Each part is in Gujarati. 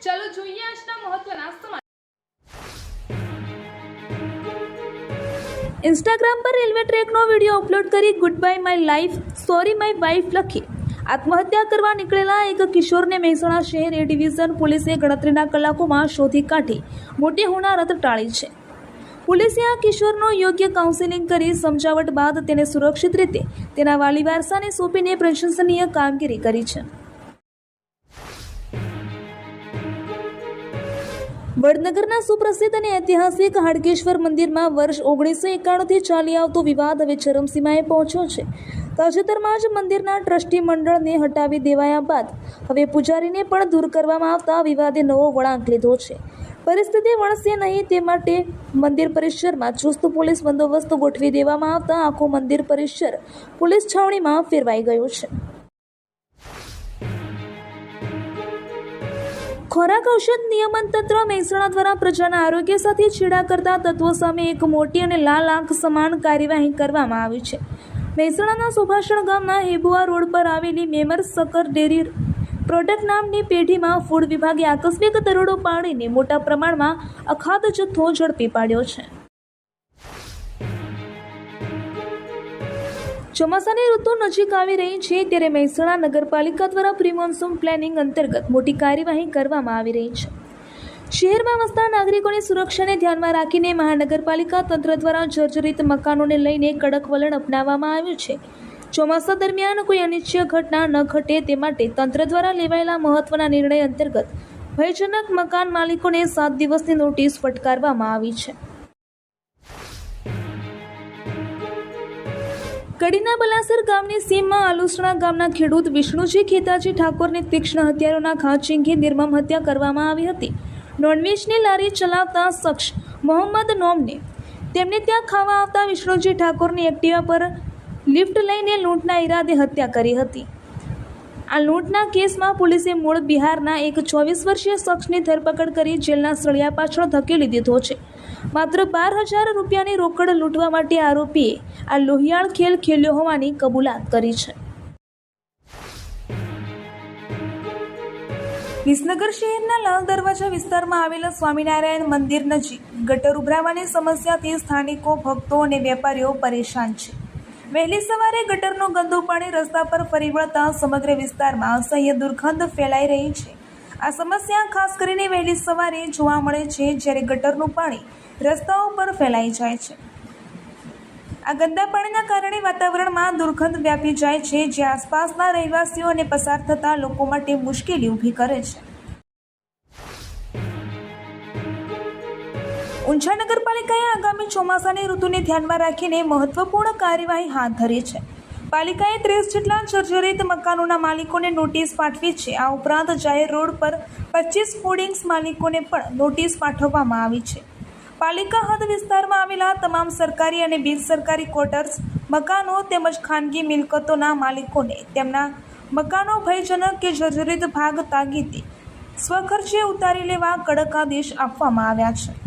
ચાલો જોઈએ આજના મહત્વના સમાચાર। ઇન્સ્ટાગ્રામ પર રેલવે ટ્રેકનો વિડીયો અપલોડ કરી good bye my life sorry my wife લખી આત્મહત્યા કરવા નીકળેલા એક કિશોરને મહેસાણા શહેર એ ડિવિઝન પોલીસે ગણતરીના કલાકોમાં શોધી કાઢી મોટી હોનારત ટાળી છે। પોલીસે આ કિશોરનો યોગ્ય કાઉન્સેલિંગ કરી સમજાવટ બાદ તેને સુરક્ષિત રીતે તેના વાલી વારસાને સોંપીને પ્રશંસનીય કામગીરી કરી છે। વડનગરના સુપ્રસિદ્ધ અને ઐતિહાસિક હાડકેશ્વર મંદિરમાં વર્ષ 1991થી ચાલી આવતો વિવાદ હવે ચરમસીમાએ પહોંચ્યો છે। તાજેતરમાં જ મંદિરના ટ્રસ્ટી મંડળને હટાવી દેવાયા બાદ હવે પૂજારીને પણ દૂર કરવામાં આવતા વિવાદે નવો વળાંક લીધો છે। પરિસ્થિતિ વણસે નહીં તે માટે મંદિર પરિસરમાં ચુસ્ત પોલીસ બંદોબસ્ત ગોઠવી દેવામાં આવતા આખું મંદિર પરિસર પોલીસ છાવણીમાં ફેરવાઈ ગયું છે। ખોરાક ઔષધ નિયમન તંત્ર મહેસાણા દ્વારા પ્રજાના આરોગ્ય સાથે છેડા કરતા તત્વો સામે એક મોટી અને લાલ આંખ સમાન કાર્યવાહી કરવામાં આવી છે। મહેસાણાના સુભાષણ ગામના હેબુઆ રોડ પર આવેલી મેમર સકર ડેરી પ્રોડક્ટ નામની પેઢીમાં ફૂડ વિભાગે આકસ્મિક દરોડો પાડીને મોટા પ્રમાણમાં અખાદ્ય જથ્થો ઝડપી પાડ્યો છે। ચોમાસાની ઋતુ નજીક આવી રહી છે ત્યારે મહેસાણા નગરપાલિકા દ્વારા પ્રી મોન્સૂન પ્લાનિંગ અંતર્ગત મોટી કાર્યવાહી કરવામાં આવી રહી છે। શહેરમાં વસતા નાગરિકોની સુરક્ષાને ધ્યાનમાં રાખીને મહાનગરપાલિકા તંત્ર દ્વારા જર્જરિત મકાનોને લઈને કડક વલણ અપનાવવામાં આવ્યું છે। ચોમાસા દરમિયાન કોઈ અનિચ્છનીય ઘટના ન ઘટે તે માટે તંત્ર દ્વારા લેવાયેલા મહત્વના નિર્ણય અંતર્ગત ભયજનક મકાન માલિકોને 7 દિવસની નોટિસ ફટકારવામાં આવી છે। કડીના બલાસર ગામની સીમમાં આલુસણા ગામના ખેડૂત વિષ્ણુજી ખેતાજી ઠાકોરની તીક્ષ્ણ હથિયારોના ઘા ઝીંકી નિર્મમ હત્યા કરવામાં આવી હતી। નોનવેજની લારી ચલાવતા શખ્સ મોહમ્મદ નોમને તેમને ત્યાં ખાવા આવતા વિષ્ણુજી ઠાકોરની એક્ટિવા પર લિફ્ટ લઈને લૂંટના ઈરાદે હત્યા કરી હતી। આ લૂંટના કેસમાં પોલીસે મૂળ બિહારના એક 24 વર્ષીય શખ્સની ધરપકડ કરી જેલના સળિયા પાછળ ધકેલી દીધો છે। માત્ર 12,000 રૂપિયાની રોકડ લૂંટવા માટે આરોપીએ આ લોહિયાળ ખેલ ખેલ્યો હોવાની કબૂલાત કરી છે। વિસનગર શહેરના લાલ દરવાજા વિસ્તારમાં આવેલા સ્વામિનારાયણ મંદિર નજીક ગટર ઉભરાવાની સમસ્યાથી સ્થાનિકો, ભક્તો અને વેપારીઓ પરેશાન છે। વહેલી સવારે ગટરનું ગંદુ પાણી રસ્તા પર ફરી વળતા સમગ્ર વિસ્તારમાં અસહ્ય દુર્ગંધ ફેલાઈ રહી છે। આ સમસ્યા ખાસ કરીને વહેલી સવારે જોવા મળે છે જ્યારે ગટરનું પાણી રસ્તાઓ પર ફેલાઈ જાય છે। આ ગંદા પાણીના કારણે વાતાવરણમાં દુર્ગંધ વ્યાપી જાય છે જે આસપાસના રહેવાસીઓ અને પસાર થતા લોકો માટે મુશ્કેલી ઊભી કરે છે। ઊંઝા નગરપાલિકાએ આગામી ચોમાસાની ઋતુને ધ્યાનમાં રાખીને મહત્વપૂર્ણ કાર્યવાહી હાથ ધરી છે। પાલિકાએ 30 જેટલા જર્જરિત મકાનોના માલિકોને નોટિસ પાઠવી છે। આ ઉપરાંત જાહેર રોડ પર 25 હોર્ડિંગ્સ માલિકોને પણ નોટિસ પાઠવવામાં આવી છે। પાલિકા હદ વિસ્તારમાં આવેલા તમામ સરકારી અને બિનસરકારી ક્વાર્ટર્સ, મકાનો તેમજ ખાનગી મિલકતોના માલિકોને તેમના મકાનો ભયજનક કે જર્જરિત ભાગ તાકીદે સ્વખર્ચે ઉતારી લેવા કડક આદેશ આપવામાં આવ્યા છે।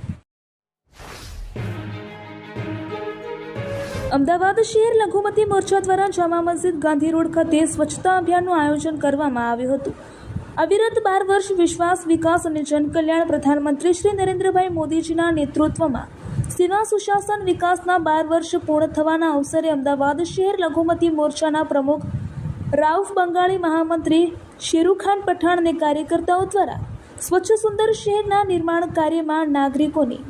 અમદાવાદ શહેર લઘુમતી મોરચા દ્વારા જામા મસ્જિદ ગાંધી રોડ ખાતે સ્વચ્છતા અભિયાનનું આયોજન કરવામાં આવ્યું હતું। અવિરત 12 વર્ષ વિશ્વાસ, વિકાસ અને જનકલ્યાણ પ્રધાનમંત્રી શ્રી નરેન્દ્રભાઈ મોદીજીના નેતૃત્વમાં સેવા, સુશાસન, વિકાસના 12 વર્ષ પૂર્ણ થવાના અવસરે અમદાવાદ શહેર લઘુમતી મોરચાના પ્રમુખ રાઉફ બંગાળી, મહામંત્રી શેરુખાન પઠાણ અને કાર્યકર્તાઓ દ્વારા સ્વચ્છ સુંદર શહેરના નિર્માણ કાર્યમાં નાગરિકોની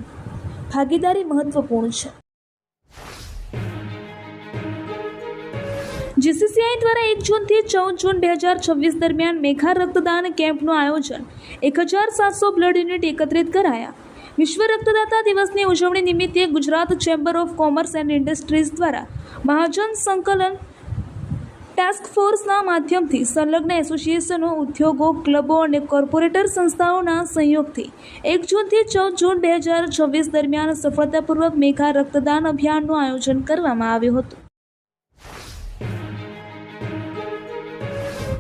ભાગીદારી મહત્વપૂર્ણ છે। જીસીસીઆઈ દ્વારા 1 જૂનથી 14 જૂન 2026 દરમિયાન મેઘા રક્તદાન કેમ્પનું આયોજન 1700 બ્લડ યુનિટ એકત્રિત કરાયા। વિશ્વ રક્તદાતા દિવસની ઉજવણી નિમિત્તે Gujarat chamber of commerce and industries દ્વારા મહાજન સંકલન ટાસ્ક ફોર્સના માધ્યમથી સંલગ્ન એસોસિએશનો, ઉદ્યોગો, ક્લબો અને કોર્પોરેટર સંસ્થાઓના સહયોગથી 1 જૂનથી 14 જૂન 2026 દરમિયાન સફળતાપૂર્વક મેઘા રક્તદાન અભિયાનનું આયોજન કરવામાં આવ્યું હતું।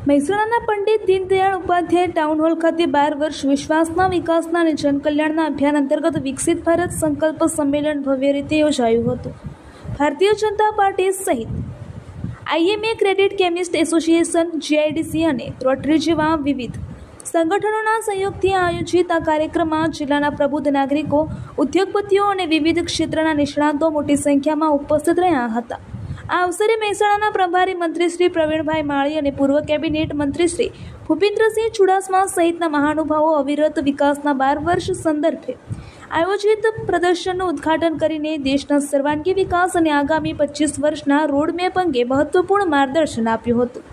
મહેસાણાના પંડિત દીનદયાળ ઉપાધ્યાય ટાઉન હોલ ખાતે 12 વર્ષ વિશ્વાસના, વિકાસના અને જનકલ્યાણના અભિયાન અંતર્ગત વિકસિત ભારત સંકલ્પ સંમેલન ભવ્ય રીતે યોજાયું હતું। ભારતીય જનતા પાર્ટી સહિત IMA credit chemist association, GIDC અને રોટરી જેવા વિવિધ સંગઠનોના સહયોગથી આયોજિત આ કાર્યક્રમમાં જિલ્લાના પ્રબુદ્ધ નાગરિકો, ઉદ્યોગપતિઓ અને વિવિધ ક્ષેત્રના નિષ્ણાતો મોટી સંખ્યામાં ઉપસ્થિત રહ્યા હતા. આ અવસરે મહેસાણાના પ્રભારી મંત્રી શ્રી પ્રવીણભાઈ માળી અને પૂર્વ કેબિનેટ મંત્રી શ્રી ભૂપેન્દ્રસિંહ ચુડાસમા સહિતના મહાનુભાવો અવિરત વિકાસના 12 વર્ષ સંદર્ભે આયોજિત પ્રદર્શનનું ઉદ્ઘાટન કરીને દેશના સર્વાંગી વિકાસ અને આગામી 25 વર્ષના રોડમેપ અંગે મહત્વપૂર્ણ માર્ગદર્શન આપ્યું હતું.